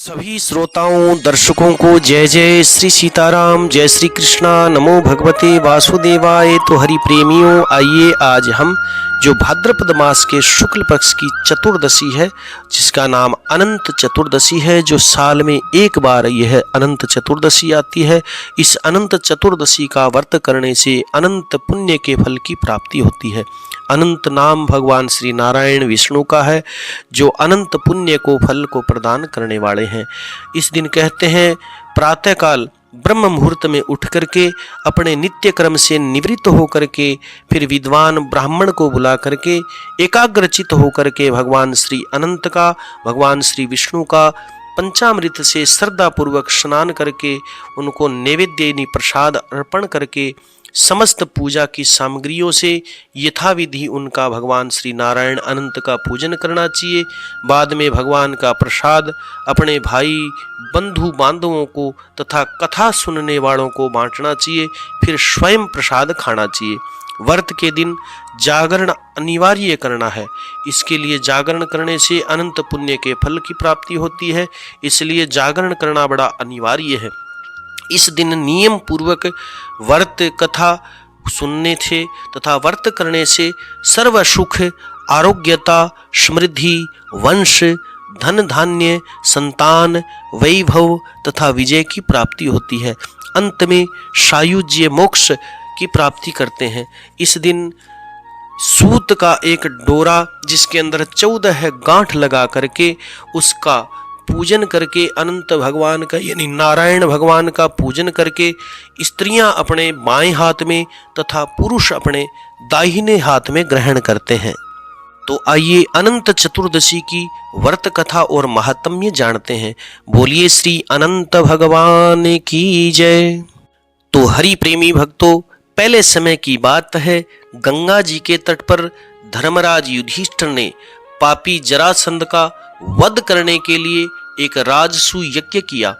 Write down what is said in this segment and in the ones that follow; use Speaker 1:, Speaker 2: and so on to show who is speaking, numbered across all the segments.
Speaker 1: सभी श्रोताओं दर्शकों को जय जय श्री सीताराम, जय श्री कृष्णा, नमो भगवते वासुदेवाय। तो हरि प्रेमियों, आइए आज हम जो भाद्रपद मास के शुक्ल पक्ष की चतुर्दशी है, जिसका नाम अनंत चतुर्दशी है, जो साल में एक बार यह अनंत चतुर्दशी आती है। इस अनंत चतुर्दशी का व्रत करने से अनंत पुण्य के फल की प्राप्ति होती है। अनंत नाम भगवान श्री नारायण विष्णु का है, जो अनंत पुण्य को फल को प्रदान करने वाले हैं। इस दिन कहते हैं प्रातःकाल ब्रह्म मुहूर्त में उठ करके अपने नित्य क्रम से निवृत्त होकर के फिर विद्वान ब्राह्मण को बुला करके एकाग्रचित होकर के भगवान श्री अनंत का, भगवान श्री विष्णु का पंचामृत से श्रद्धा पूर्वक स्नान करके उनको नैवेद्य प्रसाद अर्पण करके समस्त पूजा की सामग्रियों से यथाविधि उनका भगवान श्री नारायण अनंत का पूजन करना चाहिए। बाद में भगवान का प्रसाद अपने भाई बंधु बांधवों को तथा कथा सुनने वालों को बांटना चाहिए, फिर स्वयं प्रसाद खाना चाहिए। व्रत के दिन जागरण अनिवार्य करना है। इसके लिए जागरण करने से अनंत पुण्य के फल की प्राप्ति होती है, इसलिए जागरण करना बड़ा अनिवार्य है। इस दिन नियम पूर्वक व्रत कथा सुनने से तथा व्रत करने से सर्व सुख, आरोग्यता, समृद्धि, वंश, धन धान्य, संतान, वैभव तथा विजय की प्राप्ति होती है। अंत में सायुज्य मोक्ष की प्राप्ति करते हैं। इस दिन सूत का एक डोरा जिसके अंदर 14 गांठ लगा करके उसका पूजन करके अनंत भगवान का यानी नारायण भगवान का पूजन करके स्त्रियां अपने बाएं हाथ में तथा पुरुष अपने दाहिने हाथ में ग्रहण करते हैं। तो आइए अनंत चतुर्दशी की व्रत कथा और महात्म्य जानते हैं। बोलिए श्री अनंत भगवान की जय। तो हरि प्रेमी भक्तों, पहले समय की बात है, गंगा जी के तट पर धर्मराज युधिष्ठिर ने पापी जरासंध का वध करने के लिए एक राजसू यज्ञ किया।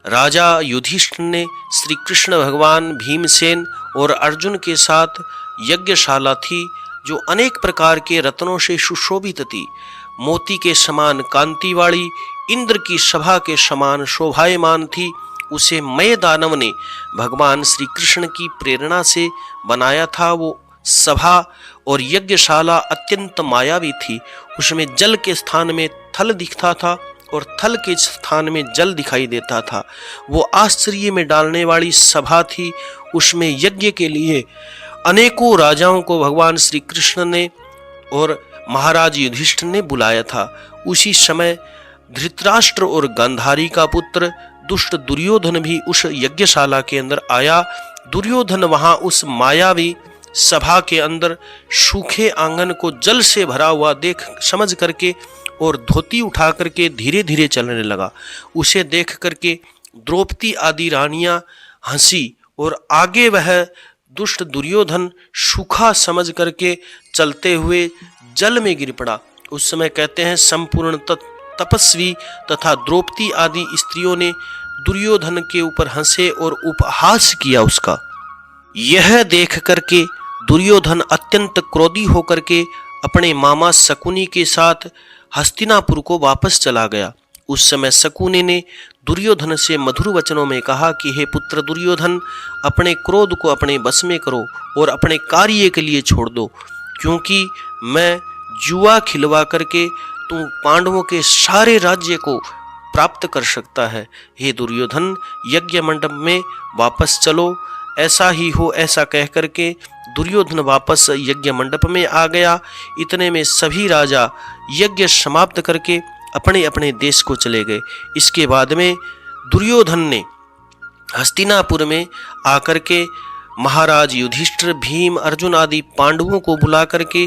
Speaker 1: राजा युधिष्ठिर ने श्री कृष्ण भगवान, भीमसेन और अर्जुन के साथ यज्ञशाला थी, जो अनेक प्रकार के रत्नों से सुशोभित थी। मोती के समान कांति वाली, इंद्र की सभा के समान शोभायमान थी। उसे मय दानव ने भगवान श्री कृष्ण की प्रेरणा से बनाया था। वो सभा और यज्ञशाला अत्यंत मायावी थी। उसमें जल के स्थान में थल दिखता था और थल के स्थान में जल दिखाई देता था। वो आश्चर्य में डालने वाली सभा थी। उसमें यज्ञ के लिए अनेकों राजाओं को भगवान श्री कृष्ण ने और महाराज युधिष्ठिर ने बुलाया था। उसी समय धृतराष्ट्र और गांधारी का पुत्र दुष्ट दुर्योधन भी उस यज्ञशाला के अंदर आया। दुर्योधन वहां उस मायावी सभा के अंदर सूखे आंगन को जल से भरा हुआ देख समझ करके और धोती उठा करके धीरे धीरे चलने लगा। उसे देख करके द्रौपदी आदि रानियां हंसी और आगे वह दुष्ट दुर्योधन सूखा समझ करके चलते हुए जल में गिर पड़ा। उस समय कहते हैं संपूर्ण तपस्वी तथा द्रौपदी आदि स्त्रियों ने दुर्योधन के ऊपर हंसे और उपहास किया उसका। यह देख करके दुर्योधन अत्यंत क्रोधी होकर के अपने मामा शकुनी के साथ हस्तिनापुर को वापस चला गया। उस समय शकुनी ने दुर्योधन से मधुर वचनों में कहा कि हे पुत्र दुर्योधन, अपने क्रोध को अपने बस में करो और अपने कार्य के लिए छोड़ दो, क्योंकि मैं जुआ खिलवा करके तू पांडवों के सारे राज्य को प्राप्त कर सकता है। हे दुर्योधन, यज्ञ मंडप में वापस चलो, ऐसा ही हो। ऐसा कह करके दुर्योधन वापस यज्ञ मंडप में आ गया। इतने में सभी राजा यज्ञ समाप्त करके अपने अपने देश को चले गए। इसके बाद में दुर्योधन ने हस्तिनापुर में आकर के महाराज युधिष्ठिर, भीम, अर्जुन आदि पांडवों को बुला करके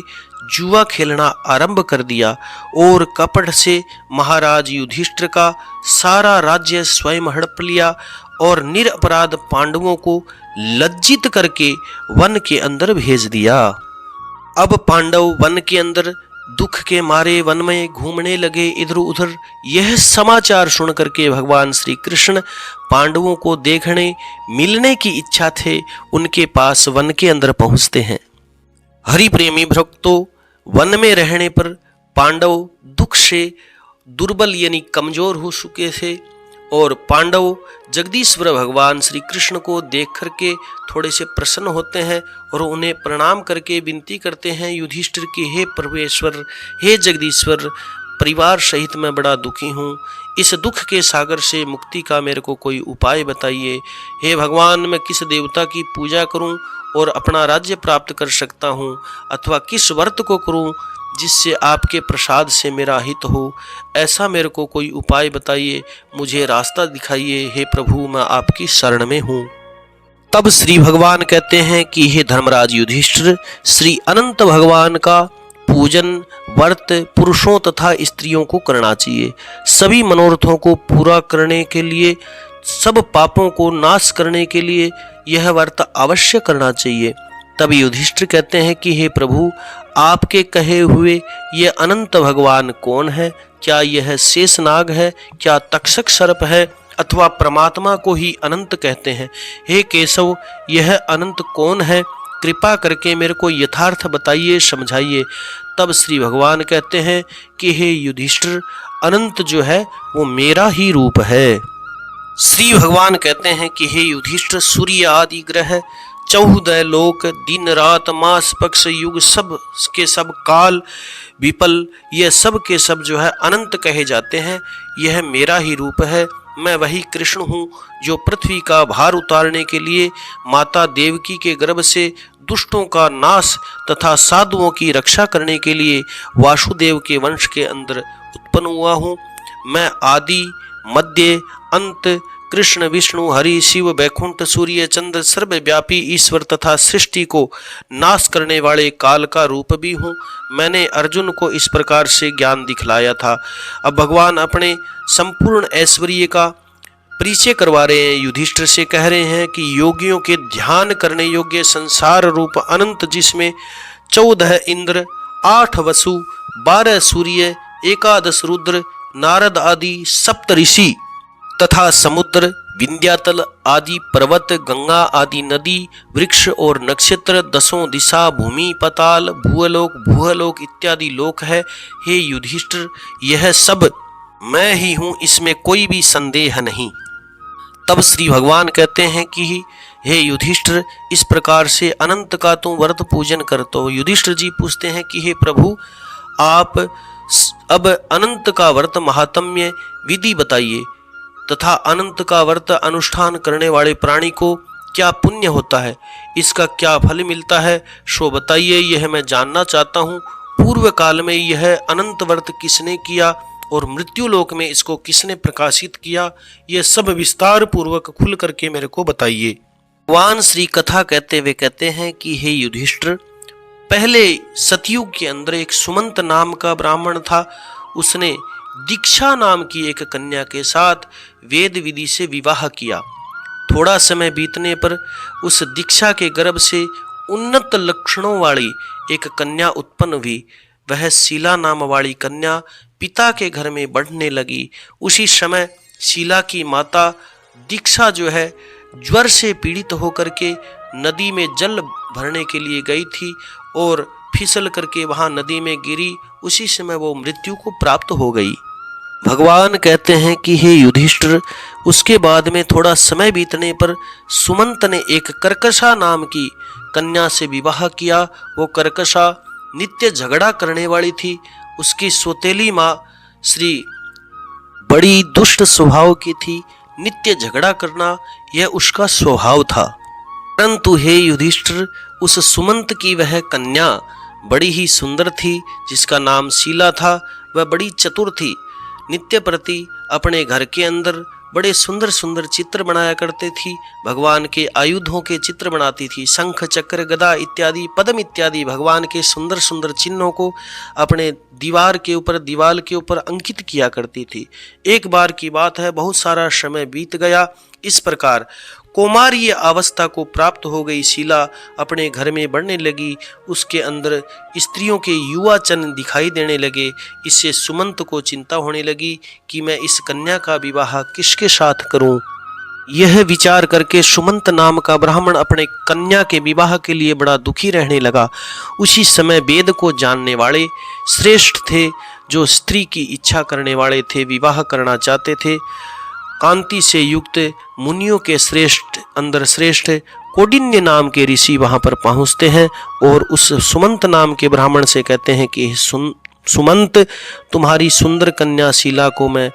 Speaker 1: जुआ खेलना आरंभ कर दिया और कपट से महाराज युधिष्ठिर का सारा राज्य स्वयं हड़प लिया और निरपराध पांडवों को लज्जित करके वन के अंदर भेज दिया। अब पांडव वन के अंदर दुख के मारे वन में घूमने लगे इधर उधर। यह समाचार सुन करके भगवान श्री कृष्ण पांडवों को देखने मिलने की इच्छा थे उनके पास वन के अंदर पहुंचते हैं। हरि प्रेमी भक्तों, वन में रहने पर पांडव दुख से दुर्बल यानी कमजोर हो चुके थे और पांडव जगदीश्वर भगवान श्री कृष्ण को देख करके थोड़े से प्रसन्न होते हैं और उन्हें प्रणाम करके विनती करते हैं युधिष्ठिर की, हे परमेश्वर, हे जगदीश्वर, परिवार सहित मैं बड़ा दुखी हूँ, इस दुख के सागर से मुक्ति का मेरे को कोई उपाय बताइए। हे भगवान, मैं किस देवता की पूजा करूँ और अपना राज्य प्राप्त कर सकता हूँ, अथवा किस व्रत को करूँ जिससे आपके प्रसाद से मेरा हित हो, ऐसा मेरे को कोई उपाय बताइए, मुझे रास्ता दिखाइए। हे प्रभु, मैं आपकी शरण में हूँ। तब श्री भगवान कहते हैं कि हे धर्मराज युधिष्ठिर, श्री अनंत भगवान का पूजन व्रत पुरुषों तथा स्त्रियों को करना चाहिए। सभी मनोरथों को पूरा करने के लिए, सब पापों को नाश करने के लिए यह व्रत अवश्य करना चाहिए। तब युधिष्ठिर कहते हैं कि हे प्रभु, आपके कहे हुए ये अनंत भगवान कौन है? क्या यह शेषनाग है? क्या तक्षक सर्प है? अथवा परमात्मा को ही अनंत कहते हैं? हे केशव, यह अनंत कौन है? कृपा करके मेरे को यथार्थ बताइए, समझाइए। तब श्री भगवान कहते हैं कि हे युधिष्ठिर, अनंत जो है वो मेरा ही रूप है। श्री भगवान कहते हैं कि हे युधिष्ठिर, सूर्य आदि ग्रह, 14 लोक, दिन रात, मास पक्ष, युग, सब के सब काल विपल, ये सब के सब जो है अनंत कहे जाते हैं। यह मेरा ही रूप है। मैं वही कृष्ण हूँ जो पृथ्वी का भार उतारने के लिए माता देवकी के गर्भ से दुष्टों का नाश तथा साधुओं की रक्षा करने के लिए वासुदेव के वंश के अंदर उत्पन्न हुआ हूँ। मैं आदि मध्य अंत, कृष्ण विष्णु हरि शिव वैकुंठ सूर्य चंद्र सर्वव्यापी ईश्वर तथा सृष्टि को नाश करने वाले काल का रूप भी हूँ। मैंने अर्जुन को इस प्रकार से ज्ञान दिखलाया था। अब भगवान अपने संपूर्ण ऐश्वर्य का परिचय करवा रहे हैं। युधिष्ठिर से कह रहे हैं कि योगियों के ध्यान करने योग्य संसार रूप अनंत, जिसमें 14 इंद्र, 8 वसु, 12 सूर्य, 11 रुद्र, नारद आदि सप्तऋषि तथा समुद्र, विंध्यातल आदि पर्वत, गंगा आदि नदी, वृक्ष और नक्षत्र, 10 दिशा, भूमि, पताल, भूलोक इत्यादि लोक है। हे युधिष्ठिर, यह सब मैं ही हूँ, इसमें कोई भी संदेह नहीं। तब श्री भगवान कहते हैं कि हे युधिष्ठिर, इस प्रकार से अनंत का तुम व्रत पूजन करते हो। युधिष्ठिर जी पूछते हैं कि हे प्रभु, आप अब अनंत का व्रत महात्म्य विधि बताइए तथा अनंत का व्रत अनुष्ठान करने वाले प्राणी को क्या पुण्य होता है, इसका क्या फल मिलता है, सो बताइए, यह मैं जानना चाहता हूँ। पूर्व काल में यह अनंत व्रत किसने किया और मृत्यु लोक में इसको किसने प्रकाशित किया, यह सब विस्तार पूर्वक खुल करके मेरे को बताइए। भगवान श्री कथा कहते हुए कहते हैं कि हे युधिष्ठिर, पहले सतयुग के अंदर एक सुमंत नाम का ब्राह्मण था। उसने दीक्षा नाम की एक कन्या के साथ वेद विधि से विवाह किया। थोड़ा समय बीतने पर उस दीक्षा के गर्भ से उन्नत लक्षणों वाली एक कन्या उत्पन्न हुई। वह शीला नाम वाली कन्या पिता के घर में बढ़ने लगी। उसी समय शीला की माता दीक्षा जो है ज्वर से पीड़ित होकर के नदी में जल भरने के लिए गई थी और फिसल करके वहां नदी में गिरी। उसी समय वो मृत्यु को प्राप्त हो गई। भगवान कहते हैं कि हे युधिष्ठिर, उसके बाद में थोड़ा समय बीतने पर सुमंत ने एक कर्कशा नाम की कन्या से विवाह किया। वो कर्कशा नित्य झगड़ा करने वाली थी। उसकी सौतेली माँ श्री बड़ी दुष्ट स्वभाव की थी। नित्य झगड़ा करना यह उसका स्वभाव था। परंतु हे युधिष्ठिर, उस सुमंत की वह कन्या बड़ी ही सुंदर थी, जिसका नाम शीला था। वह बड़ी चतुर थी। नित्य प्रति अपने घर के अंदर बड़े सुंदर सुंदर चित्र बनाया करते थी। भगवान के आयुधों के चित्र बनाती थी। शंख, चक्र, गदा इत्यादि, पद्म इत्यादि भगवान के सुंदर सुंदर चिन्हों को अपने दीवार के ऊपर अंकित किया करती थी। एक बार की बात है, बहुत सारा समय बीत गया। इस प्रकार कौमार्य अवस्था को प्राप्त हो गई शीला अपने घर में बढ़ने लगी। उसके अंदर स्त्रियों के युवा चन दिखाई देने लगे। इससे सुमंत को चिंता होने लगी कि मैं इस कन्या का विवाह किसके साथ करूं। यह विचार करके सुमंत नाम का ब्राह्मण अपने कन्या के विवाह के लिए बड़ा दुखी रहने लगा। उसी समय वेद को जानने वाले श्रेष्ठ थे जो स्त्री की इच्छा करने वाले थे, विवाह करना चाहते थे, कांति से युक्त मुनियों के श्रेष्ठ कौंडिन्य नाम के ऋषि वहां पर पहुंचते हैं और उस सुमंत नाम के ब्राह्मण से कहते हैं कि सुमंत, तुम्हारी सुंदर कन्या शीला को मैं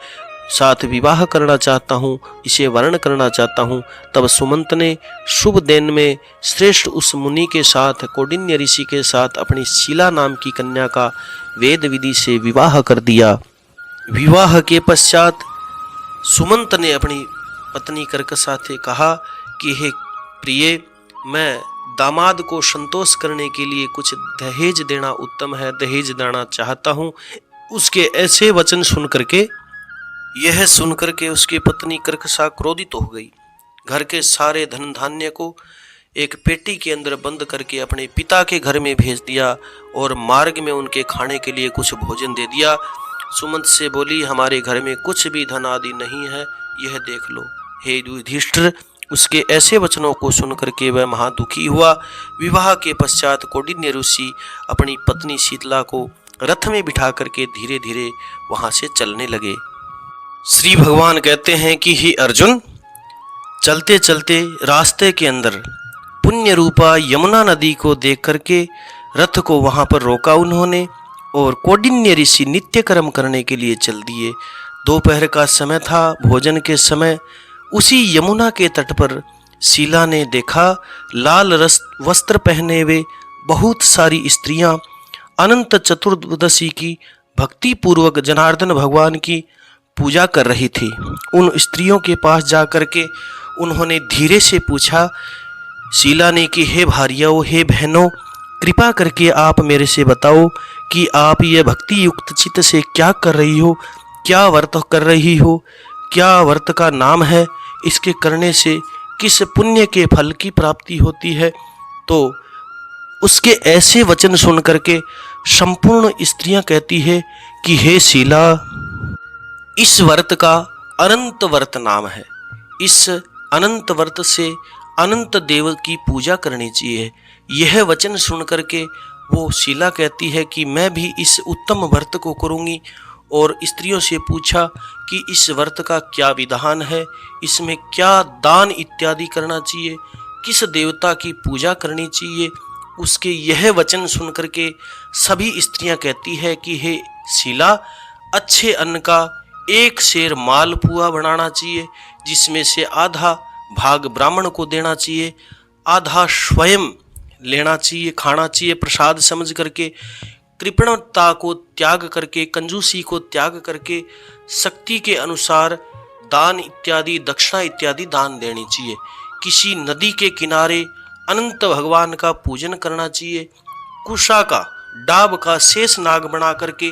Speaker 1: साथ विवाह करना चाहता हूँ, इसे वर्ण करना चाहता हूँ। तब सुमंत ने शुभ दिन में श्रेष्ठ उस मुनि के साथ, कौंडिन्य ऋषि के साथ, अपनी शीला नाम की कन्या का वेद विधि से विवाह कर दिया। विवाह के पश्चात सुमंत ने अपनी पत्नी कर्कशा से कहा कि हे प्रिय, मैं दामाद को संतोष करने के लिए कुछ दहेज देना उत्तम है, दहेज देना चाहता हूँ। उसके ऐसे वचन सुन करके उसकी पत्नी कर्कशा क्रोधित हो गई। घर के सारे धन धान्य को एक पेटी के अंदर बंद करके अपने पिता के घर में भेज दिया और मार्ग में उनके खाने के लिए कुछ भोजन दे दिया। सुमंत से बोली, हमारे घर में कुछ भी धन आदि नहीं है, यह देख लो। हे युधिष्ठिर, उसके ऐसे वचनों को सुन करके वह महादुखी हुआ। विवाह के पश्चात कौंडिन्य ऋषि अपनी पत्नी शीतला को रथ में बिठा करके धीरे धीरे वहां से चलने लगे। श्री भगवान कहते हैं कि हे अर्जुन, चलते चलते रास्ते के अंदर पुण्य रूपा यमुना नदी को देख करके रथ को वहां पर रोका उन्होंने और कौंडिन्य ऋषि नित्य कर्म करने के लिए चल दिए। दोपहर का समय था, भोजन के समय। उसी यमुना के तट पर शीला ने देखा लाल वस्त्र पहने हुए बहुत सारी स्त्रियां अनंत चतुर्दशी की भक्ति पूर्वक जनार्दन भगवान की पूजा कर रही थी। उन स्त्रियों के पास जाकर के उन्होंने धीरे से पूछा शीला ने कि हे भाइयों, हे बहनों, कृपा करके आप मेरे से बताओ कि आप ये भक्ति युक्त चित्त से क्या कर रही हो, क्या व्रत कर रही हो, क्या व्रत का नाम है, इसके करने से किस पुण्य के फल की प्राप्ति होती है। तो उसके ऐसे वचन सुन करके संपूर्ण स्त्रियां कहती है कि हे शीला, इस व्रत का अनंत व्रत नाम है, इस अनंत व्रत से अनंत देव की पूजा करनी चाहिए। यह वचन सुन करके वो शीला कहती है कि मैं भी इस उत्तम व्रत को करूंगी और स्त्रियों से पूछा कि इस व्रत का क्या विधान है, इसमें क्या दान इत्यादि करना चाहिए, किस देवता की पूजा करनी चाहिए। उसके यह वचन सुन करके सभी स्त्रियां कहती है कि हे शीला, अच्छे अन्न का एक सेर मालपुआ बनाना चाहिए, जिसमें से आधा भाग ब्राह्मण को देना चाहिए, आधा स्वयं लेना चाहिए, खाना चाहिए प्रसाद समझ करके। कृपणता को त्याग करके, कंजूसी को त्याग करके शक्ति के अनुसार दान इत्यादि, दक्षिणा इत्यादि दान देनी चाहिए। किसी नदी के किनारे अनंत भगवान का पूजन करना चाहिए। कुशा का, डाब का शेष नाग बना करके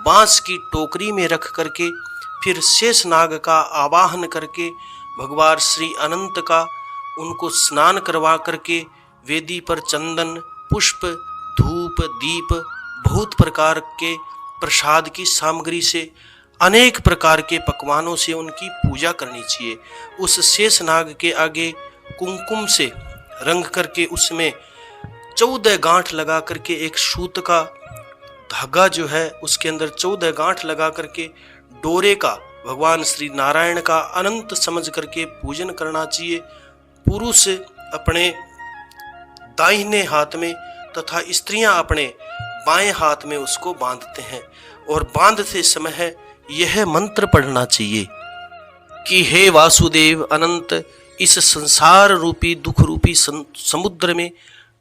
Speaker 1: बांस की टोकरी में रख करके फिर शेष नाग का आवाहन करके भगवान श्री अनंत का उनको स्नान करवा करके वेदी पर चंदन, पुष्प, धूप, दीप, बहुत प्रकार के प्रसाद की सामग्री से, अनेक प्रकार के पकवानों से उनकी पूजा करनी चाहिए। उस शेष नाग के आगे कुमकुम से रंग करके उसमें 14 गांठ लगा करके एक सूत का धागा जो है उसके अंदर 14 गांठ लगा करके डोरे का भगवान श्री नारायण का अनंत समझ करके पूजन करना चाहिए। पुरुष अपने दाहिने हाथ में तथा स्त्रियां अपने बाएं हाथ में उसको बांधते हैं और बांधते समय यह मंत्र पढ़ना चाहिए कि हे वासुदेव अनंत, इस संसार रूपी दुख रूपी समुद्र में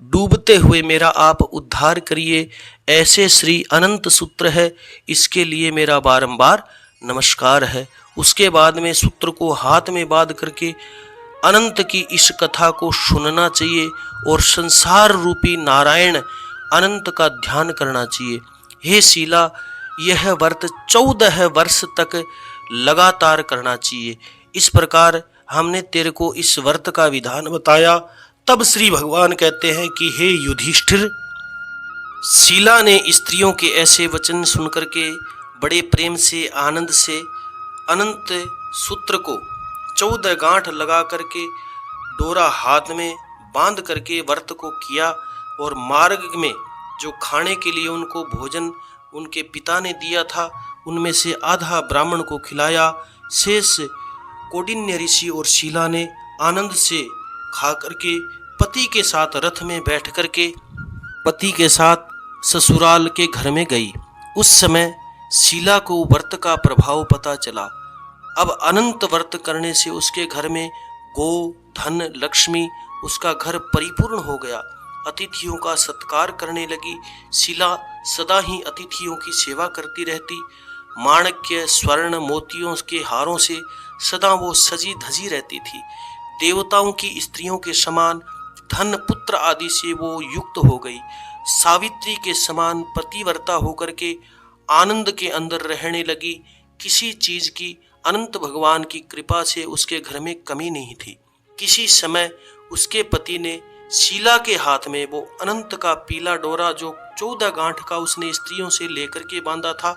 Speaker 1: डूबते हुए मेरा आप उद्धार करिए। ऐसे श्री अनंत सूत्र है, इसके लिए मेरा बारंबार नमस्कार है। उसके बाद में सूत्र को हाथ में बांध करके अनंत की इस कथा को सुनना चाहिए और संसार रूपी नारायण अनंत का ध्यान करना चाहिए। हे शीला, यह व्रत 14 वर्ष तक लगातार करना चाहिए। इस प्रकार हमने तेरे को इस व्रत का विधान बताया। तब श्री भगवान कहते हैं कि हे युधिष्ठिर, शीला ने स्त्रियों के ऐसे वचन सुनकर के बड़े प्रेम से, आनंद से अनंत सूत्र को 14 गांठ लगा करके डोरा हाथ में बांध करके व्रत को किया और मार्ग में जो खाने के लिए उनको भोजन उनके पिता ने दिया था उनमें से आधा ब्राह्मण को खिलाया। शेष कौंडिन्य ऋषि और शीला ने आनंद से खा करके पति के साथ रथ में बैठ करके पति के साथ ससुराल के घर में गई। उस समय शीला को व्रत का प्रभाव पता चला। अब अनंत व्रत करने से उसके घर में गो धन लक्ष्मी उसका घर परिपूर्ण हो गया। अतिथियों का सत्कार करने लगी। शीला सदा ही अतिथियों की सेवा करती रहती। माणक्य स्वर्ण मोतियों के हारों से सदा वो सजी धजी रहती थी। देवताओं की स्त्रियों के समान धन पुत्र आदि से वो युक्त हो गई। सावित्री के समान पतिव्रता होकर के आनंद के अंदर रहने लगी। किसी चीज की अनंत भगवान की कृपा से उसके घर में कमी नहीं थी। किसी समय उसके पति ने शीला के हाथ में वो अनंत का पीला डोरा जो 14 गांठ का उसने स्त्रियों से लेकर के बांधा था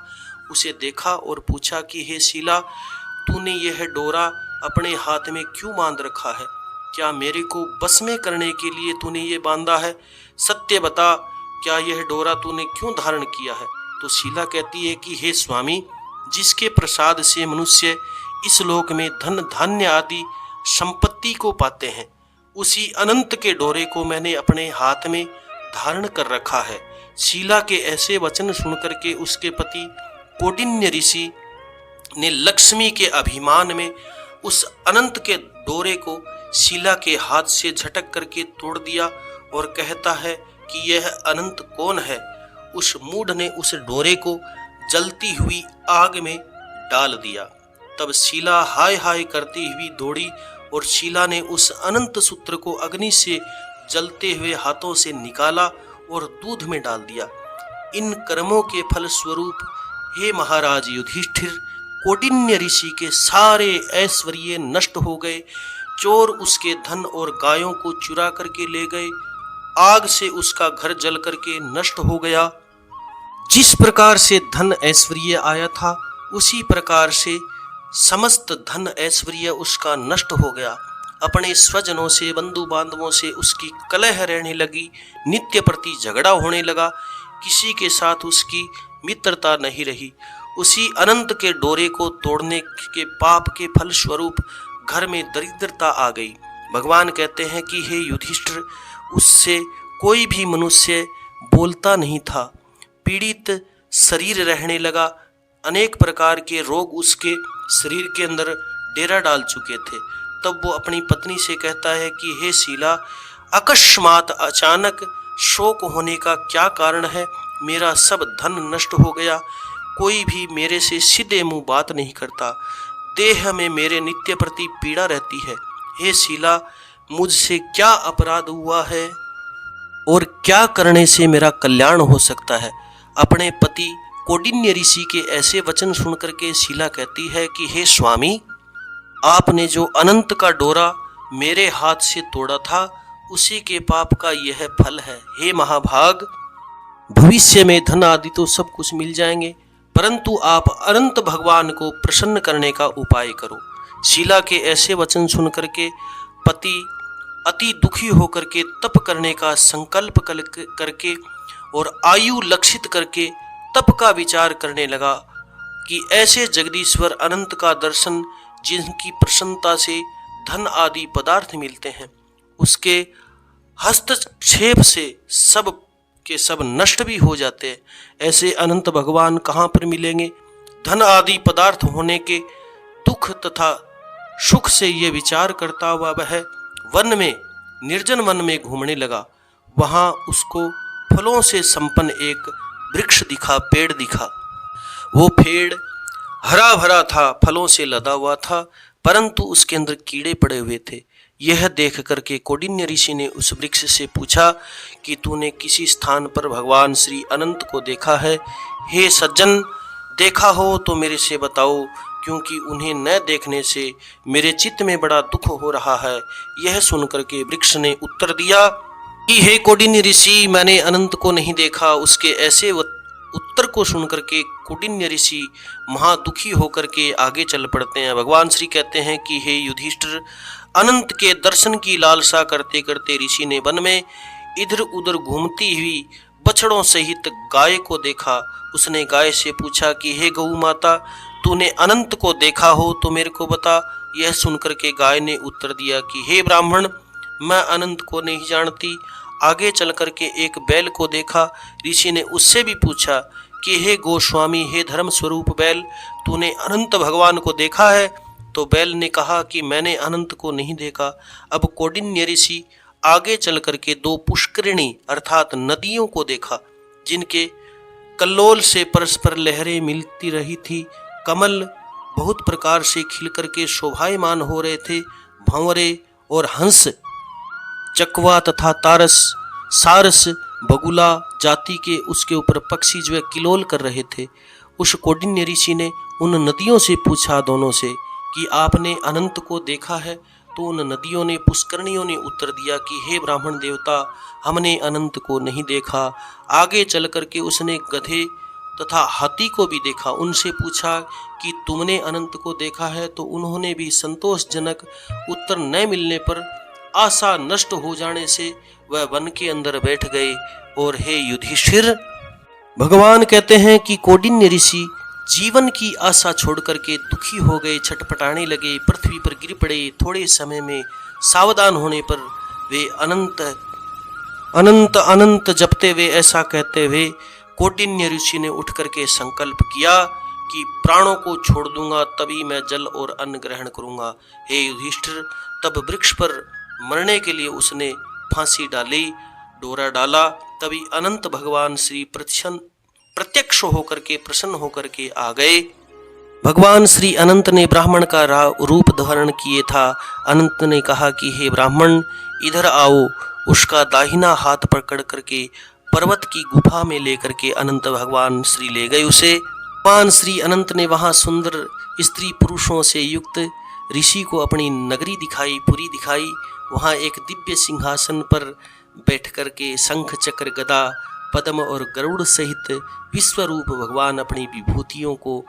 Speaker 1: उसे देखा और पूछा कि हे शीला, तूने यह डोरा अपने हाथ में क्यों बांध रखा है? क्या मेरे को बस में करने के लिए तूने ये बांधा है? सत्य बता, क्या यह डोरा तूने क्यों धारण किया है? तो शीला कहती है कि हे स्वामी, जिसके प्रसाद से मनुष्य इस लोक में धन धान्य आदि संपत्ति को पाते हैं, उसी अनंत के डोरे को मैंने अपने हाथ में धारण कर रखा है। शीला के ऐसे वचन सुनकर के उसके पति कौंडिन्य ऋषि ने लक्ष्मी के अभिमान में उस अनंत के डोरे को शीला के हाथ से झटक करके तोड़ दिया और कहता है कि यह अनंत कौन है? उस मूढ़ ने उस डोरे को जलती हुई आग में डाल दिया। तब शीला हाय हाय करती हुई दौड़ी और शीला ने उस अनंत सूत्र को अग्नि से जलते हुए हाथों से निकाला और दूध में डाल दिया। इन कर्मों के फल स्वरूप हे महाराज युधिष्ठिर, कौंडिन्य ऋषि के सारे ऐश्वर्य नष्ट हो गए। चोर उसके धन और गायों को चुरा करके ले गए। आग से उसका घर जल करके नष्ट हो गया। जिस प्रकार से धन ऐश्वर्य आया था उसी प्रकार से समस्त धन ऐश्वर्य उसका नष्ट हो गया। अपने स्वजनों से बंधु बांधवों से उसकी कलह रहने लगी। नित्य प्रति झगड़ा होने लगा। किसी के साथ उसकी मित्रता नहीं रही। उसी अनंत के डोरे को तोड़ने के पाप के फल स्वरूप घर में दरिद्रता आ गई। भगवान कहते हैं कि हे युधिष्ठिर, उससे कोई भी मनुष्य बोलता नहीं था। पीड़ित शरीर रहने लगा। अनेक प्रकार के रोग उसके शरीर के अंदर डेरा डाल चुके थे। तब वो अपनी पत्नी से कहता है कि हे शीला, अकस्मात अचानक शोक होने का क्या कारण है? मेरा सब धन नष्ट हो गया। कोई भी मेरे से सीधे मुंह बात नहीं करता। देह में मेरे नित्य प्रति पीड़ा रहती है। हे शीला, मुझसे क्या अपराध हुआ है और क्या करने से मेरा कल्याण हो सकता है? अपने पति कौंडिन्य ऋषि के ऐसे वचन सुनकर के शीला कहती है कि हे स्वामी, आपने जो अनंत का डोरा मेरे हाथ से तोड़ा था उसी के पाप का यह फल है। हे महाभाग, भविष्य में धन आदि तो सब कुछ मिल जाएंगे, परंतु आप अनंत भगवान को प्रसन्न करने का उपाय करो। शीला के ऐसे वचन सुनकर के पति अति दुखी होकर के तप करने का संकल्प करके और आयु लक्षित करके तप का विचार करने लगा कि ऐसे जगदीश्वर अनंत का दर्शन जिनकी प्रसन्नता से धन आदि पदार्थ मिलते हैं, उसके हस्तक्षेप से सब के सब नष्ट भी हो जाते हैं। ऐसे अनंत भगवान कहाँ पर मिलेंगे? धन आदि पदार्थ होने के दुख तथा सुख से ये विचार करता हुआ वह वन में, निर्जन वन में घूमने लगा। वहाँ उसको फलों से संपन्न एक वृक्ष दिखा, पेड़ दिखा। वो पेड़ हरा भरा था, फलों से लदा हुआ था, परंतु उसके अंदर कीड़े पड़े हुए थे। यह देख करके कौंडिन्य ऋषि ने उस वृक्ष से पूछा कि तूने किसी स्थान पर भगवान श्री अनंत को देखा है? हे सज्जन, देखा हो तो मेरे से बताओ, क्योंकि उन्हें न देखने से मेरे चित्त में बड़ा दुख हो रहा है। यह सुनकर के वृक्ष ने उत्तर दिया कि हे कौंडिन्य ऋषि, मैंने अनंत को नहीं देखा। उसके ऐसे उत्तर को सुनकर के कौंडिन्य ऋषि महादुखी होकर के आगे चल पड़ते हैं। भगवान श्री कहते हैं कि हे युधिष्ठिर, अनंत के दर्शन की लालसा करते करते ऋषि ने वन में इधर उधर घूमती हुई बछड़ों सहित गाय को देखा। उसने गाय से पूछा कि हे गौ माता, तूने अनंत को देखा हो तो मेरे को बता। यह सुनकर के गाय ने उत्तर दिया कि हे ब्राह्मण, मैं अनंत को नहीं जानती। आगे चल करके एक बैल को देखा। ऋषि ने उससे भी पूछा कि हे गोस्वामी, हे धर्म स्वरूप बैल, तूने अनंत भगवान को देखा है? तो बैल ने कहा कि मैंने अनंत को नहीं देखा। अब कौंडिन्य ऋषि आगे चल करके दो पुष्करिणी अर्थात नदियों को देखा, जिनके कल्लोल से परस्पर लहरें मिलती रही थी। कमल बहुत प्रकार से खिल करके शोभायमान हो रहे थे। भंवरे और हंस, चकवा तथा तारस, सारस, बगुला जाति के उसके ऊपर पक्षी जो है किलोल कर रहे थे। उस कौंडिन्य ऋषि ने उन नदियों से पूछा दोनों से कि आपने अनंत को देखा है? तो उन नदियों ने, पुष्करणियों ने उत्तर दिया कि हे ब्राह्मण देवता, हमने अनंत को नहीं देखा। आगे चल करके उसने गधे तथा हाथी को भी देखा। उनसे पूछा कि तुमने अनंत को देखा है? तो उन्होंने भी संतोषजनक उत्तर न मिलने पर, आशा नष्ट हो जाने से वह वन के अंदर बैठ गए। और हे युधिष्ठिर, भगवान कहते हैं कि कौंडिन्य ऋषि जीवन की आशा छोड़ करके दुखी हो गए, छटपटाने लगे, पृथ्वी पर गिर पड़े। थोड़े समय में सावधान होने पर वे अनंत अनंत अनंत जपते हुए, ऐसा कहते हुए कौंडिन्य ऋषि ने उठ करके संकल्प किया कि प्राणों को छोड़ दूंगा तभी मैं जल और अन्न ग्रहण करूंगा। हे युधिष्ठिर, तब वृक्ष पर मरने के लिए उसने फांसी डाली, डोरा डाला। तभी अनंत भगवान श्री प्रत्यक्ष होकर के, प्रसन्न होकर के आ गए। भगवान श्री अनंत ने ब्राह्मण का रूप धारण किए था। अनंत ने कहा कि हे ब्राह्मण, इधर आओ। उसका दाहिना हाथ पकड़ करके पर्वत की गुफा में लेकर के अनंत भगवान श्री ले गए उसे। भगवान श्री अनंत ने वहां सुंदर स्त्री पुरुषों से युक्त ऋषि को अपनी नगरी दिखाई, पुरी दिखाई। वहां एक दिव्य सिंहासन पर बैठ करके शंख, चक्र, गदा, पद्म और गरुड़ सहित विश्वरूप भगवान अपनी विभूतियों को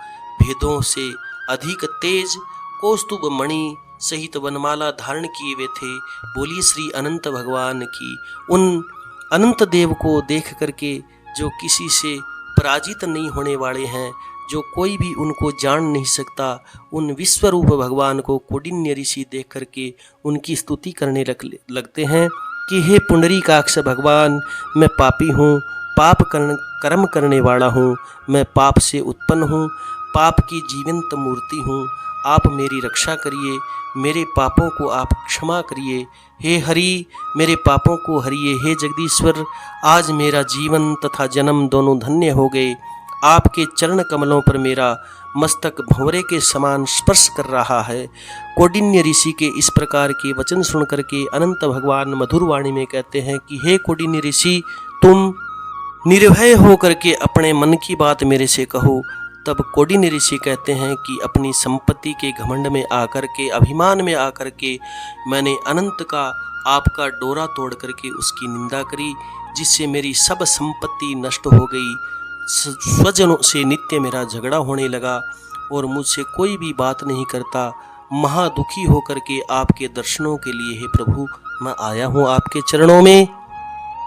Speaker 1: भेदों से अधिक तेज कौस्तुभ मणि सहित वनमाला धारण किए हुए थे। बोलिए श्री अनंत भगवान की। उन अनंत देव को देख करके जो किसी से पराजित नहीं होने वाले हैं, जो कोई भी उनको जान नहीं सकता, उन विश्वरूप भगवान को कौंडिन्य ऋषि देख करके उनकी स्तुति करने लगते हैं कि हे पुंडरीकाक्ष भगवान, मैं पापी हूँ, पाप कर्म करने वाला हूँ, मैं पाप से उत्पन्न हूँ, पाप की जीवंत मूर्ति हूँ। आप मेरी रक्षा करिए, मेरे पापों को आप क्षमा करिए। हे हरि, मेरे पापों को हरिए। हे जगदीश्वर, आज मेरा जीवन तथा जन्म दोनों धन्य हो गए। आपके चरण कमलों पर मेरा मस्तक भंवरे के समान स्पर्श कर रहा है। कौंडिन्य ऋषि के इस प्रकार के वचन सुन करके अनंत भगवान मधुर वाणी में कहते हैं कि हे कौंडिन्य ऋषि, तुम निर्भय हो करके अपने मन की बात मेरे से कहो। तब कौंडिन्य ऋषि कहते हैं कि अपनी संपत्ति के घमंड में आकर के, अभिमान में आकर के मैंने अनंत का आपका डोरा तोड़ करके उसकी निंदा करी, जिससे मेरी सब संपत्ति नष्ट हो गई। स्वजनों से नित्य मेरा झगड़ा होने लगा और मुझसे कोई भी बात नहीं करता। महादुखी होकर के आपके दर्शनों के लिए हे प्रभु मैं आया हूँ आपके चरणों में।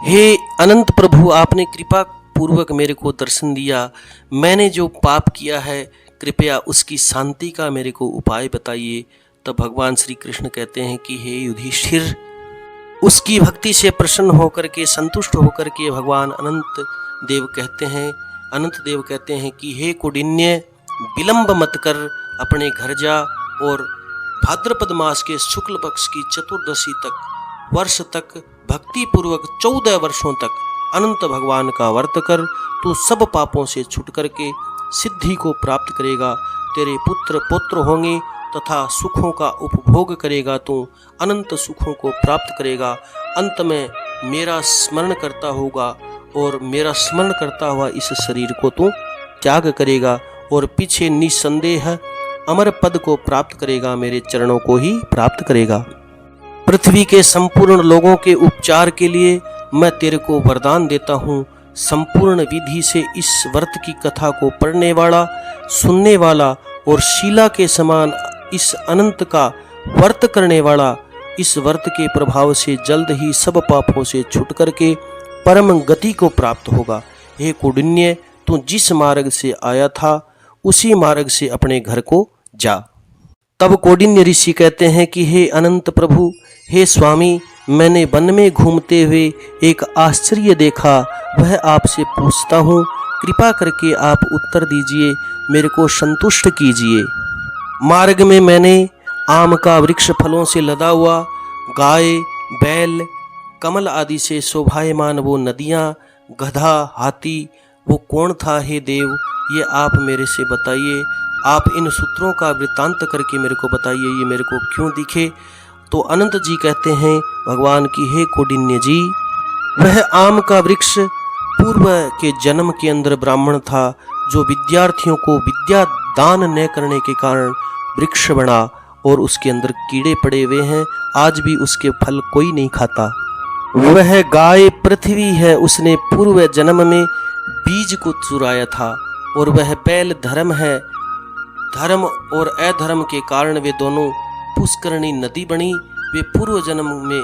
Speaker 1: हे अनंत प्रभु, आपने कृपा पूर्वक मेरे को दर्शन दिया। मैंने जो पाप किया है, कृपया उसकी शांति का मेरे को उपाय बताइए। तब भगवान श्री कृष्ण कहते हैं कि हे युधिष्ठिर, उसकी भक्ति से प्रसन्न होकर के, संतुष्ट होकर के भगवान अनंत देव कहते हैं कि हे कौंडिन्य, विलंब मत कर, अपने घर जा और भाद्रपद मास के शुक्ल पक्ष की चतुर्दशी तक, वर्ष तक भक्ति पूर्वक 14 वर्षों तक अनंत भगवान का व्रत कर। तू सब पापों से छूट करके सिद्धि को प्राप्त करेगा। तेरे पुत्र पौत्र होंगे तथा सुखों का उपभोग करेगा। तू अनंत सुखों को प्राप्त करेगा। अंत में मेरा स्मरण करता होगा और मेरा स्मरण करता हुआ इस शरीर को तू त्याग करेगा और पीछे निसंदेह अमर पद को प्राप्त करेगा, मेरे चरणों को ही प्राप्त करेगा। पृथ्वी के संपूर्ण लोगों के उपचार के लिए मैं तेरे को वरदान देता हूँ। संपूर्ण विधि से इस व्रत की कथा को पढ़ने वाला, सुनने वाला और शीला के समान इस अनंत का व्रत करने वाला, इस व्रत के प्रभाव से जल्द ही सब पापों से छूट करके परम गति को प्राप्त होगा। हे कौंडिन्य, तू जिस मार्ग से आया था उसी मार्ग से अपने घर को जा। तब कौंडिन्य ऋषि कहते हैं कि हे अनंत प्रभु, हे स्वामी, मैंने वन में घूमते हुए एक आश्चर्य देखा, वह आपसे पूछता हूँ, कृपा करके आप उत्तर दीजिए, मेरे को संतुष्ट कीजिए। मार्ग में मैंने आम का वृक्ष फलों से लदा हुआ, गाय, बैल, कमल आदि से शोभायमान वो नदियाँ, गधा, हाथी, वो कौन था हे देव, ये आप मेरे से बताइए। आप इन सूत्रों का वृत्तांत करके मेरे को बताइए, ये मेरे को क्यों दिखे। तो अनंत जी कहते हैं भगवान की, हे कौंडिन्य जी, वह आम का वृक्ष पूर्व के जन्म के अंदर ब्राह्मण था, जो विद्यार्थियों को विद्या दान न करने के कारण वृक्ष बना और उसके अंदर कीड़े पड़े हुए हैं, आज भी उसके फल कोई नहीं खाता। वह गाय पृथ्वी है, उसने पूर्व जन्म में बीज को चुराया था। और वह बैल धर्म है, धर्म और अधर्म के कारण वे दोनों पुष्करणी नदी बनी। वे पूर्व जन्म में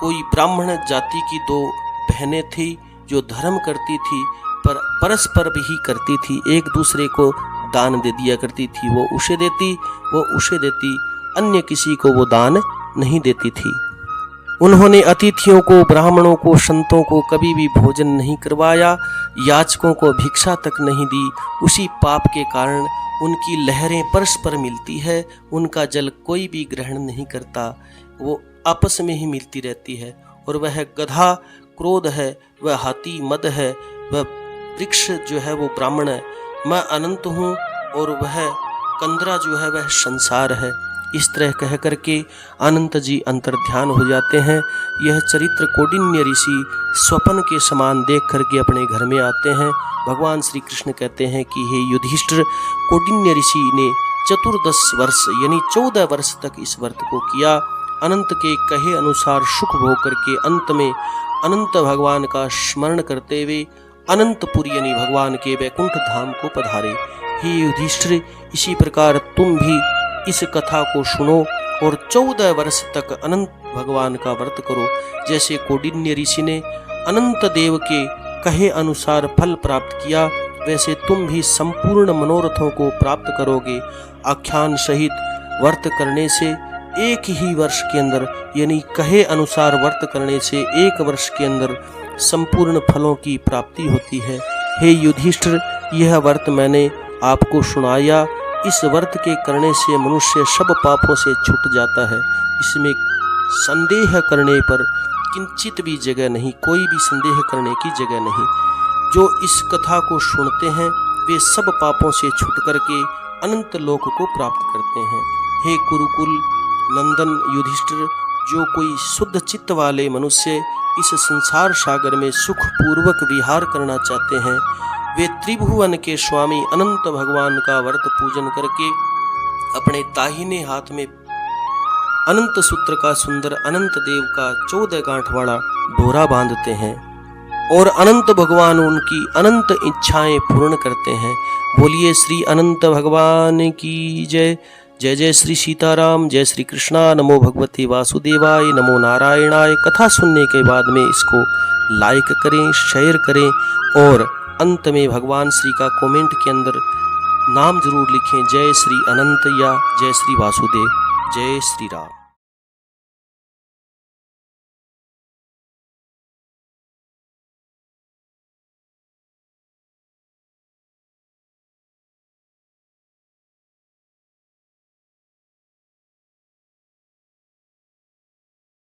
Speaker 1: कोई ब्राह्मण जाति की दो बहनें थी जो धर्म करती थी, पर परस्पर भी करती थी, एक दूसरे को दान दे दिया करती थी। वो उसे देती, वो उसे देती, अन्य किसी को वो दान नहीं देती थी। उन्होंने अतिथियों को, ब्राह्मणों को, संतों को कभी भी भोजन नहीं करवाया, याचकों को भिक्षा तक नहीं दी। उसी पाप के कारण उनकी लहरें परस्पर मिलती है, उनका जल कोई भी ग्रहण नहीं करता, वो आपस में ही मिलती रहती है। और वह गधा क्रोध है, वह हाथी मद है, वह वृक्ष जो है वो ब्राह्मण है, मैं अनंत हूँ, और वह कंदरा जो है वह संसार है। इस तरह कह करके अनंत जी अंतर्ध्यान हो जाते हैं। यह चरित्र कौंडिन्य ऋषि स्वप्न के समान देख करके अपने घर में आते हैं। भगवान श्री कृष्ण कहते हैं कि हे युधिष्ठिर, कौंडिन्य ऋषि ने 14 वर्ष यानी 14 वर्ष तक इस व्रत को किया। अनंत के कहे अनुसार सुख भोग करके अंत में अनंत भगवान का स्मरण करते हुए अनंतपुरी यानी भगवान के वैकुंठ धाम को पधारे। हे युधिष्ठिर, इसी प्रकार तुम भी इस कथा को सुनो और 14 वर्ष तक अनंत भगवान का व्रत करो। जैसे कौंडिन्य ऋषि ने अनंत देव के कहे अनुसार फल प्राप्त किया, वैसे तुम भी संपूर्ण मनोरथों को प्राप्त करोगे। आख्यान सहित व्रत करने से एक ही वर्ष के अंदर यानी कहे अनुसार व्रत करने से 1 वर्ष के अंदर संपूर्ण फलों की प्राप्ति होती है। हे युधिष्ठिर, यह व्रत मैंने आपको सुनाया। इस व्रत के करने से मनुष्य सब पापों से छूट जाता है। इसमें संदेह करने पर किंचित भी जगह नहीं, कोई भी संदेह करने की जगह नहीं। जो इस कथा को सुनते हैं वे सब पापों से छूट करके अनंत लोक को प्राप्त करते हैं। हे कुरुकुल नंदन युधिष्ठिर, जो कोई शुद्ध चित्त वाले मनुष्य इस संसार सागर में सुख पूर्वक विहार करना चाहते हैं, वे त्रिभुवन के स्वामी अनंत भगवान का व्रत पूजन करके अपने दाहिने हाथ में अनंत सूत्र का सुंदर अनंत देव का 14 गांठ वाला डोरा बांधते हैं और अनंत भगवान उनकी अनंत इच्छाएं पूर्ण करते हैं। बोलिए श्री अनंत भगवान की जय। जय जय श्री सीताराम, जय श्री कृष्णा, नमो भगवते वासुदेवाय, नमो नारायणाय। कथा सुनने के बाद में इसको लाइक करें, शेयर करें और अंत में भगवान श्री का कमेंट के अंदर नाम जरूर लिखें, जय श्री अनंत या जय श्री वासुदेव, जय श्री राम।